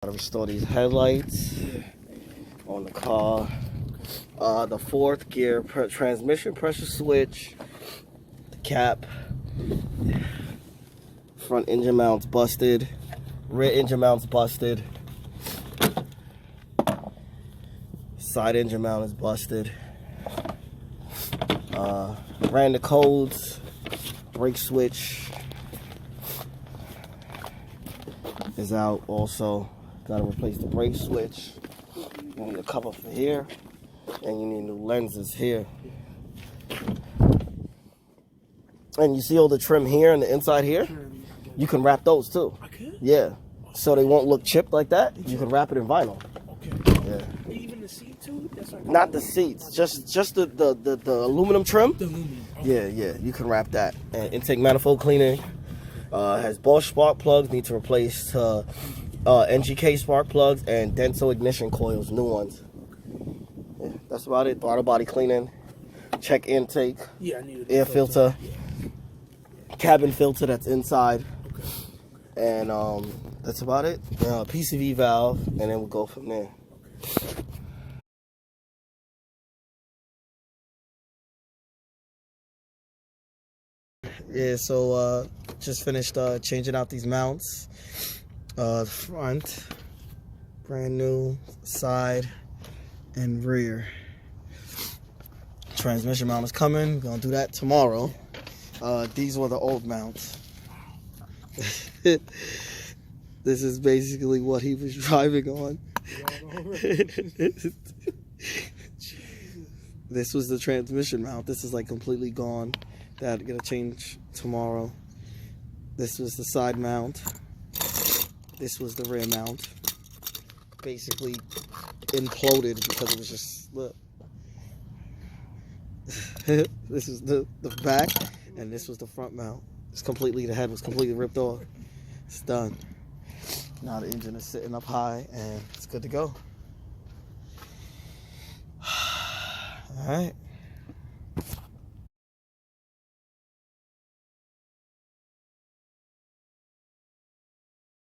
Gotta restore these headlights on the car. The fourth gear transmission pressure switch, the cap, front engine mount's busted, rear engine mount's busted, side engine mount is busted. Ran the codes, brake switch is out also. Gotta replace the brake switch. You need a cover for here, and you need new lenses here. And you see all the trim here and the inside here? You can wrap those too. I could? Yeah. So they won't look chipped like that. You can wrap it in vinyl. Okay. Yeah. Even the seat too? That's like Not the seats, just the aluminum trim. the aluminum. Okay. Yeah, you can wrap that. And intake manifold cleaning. Has Bosch spark plugs. Need to replace NGK spark plugs and Denso ignition coils, new ones. Yeah, that's about it. Throttle body cleaning. Check intake. Yeah, I needed Air filter. Yeah. Cabin filter that's inside. Okay. And that's about it. PCV valve, and then we'll go from there. Yeah, so just finished changing out these mounts. Front, brand new, side, and rear. Transmission mount is coming. We're gonna do that tomorrow. These were the old mounts. This is basically what he was driving on. This was the transmission mount. This is like completely gone. That gonna change tomorrow. This was the side mount. This was the rear mount. Basically imploded because it was just, look. This is the back, and this was the front mount. It's completely, the head was completely ripped off. It's done. Now the engine is sitting up high, and it's good to go. All right.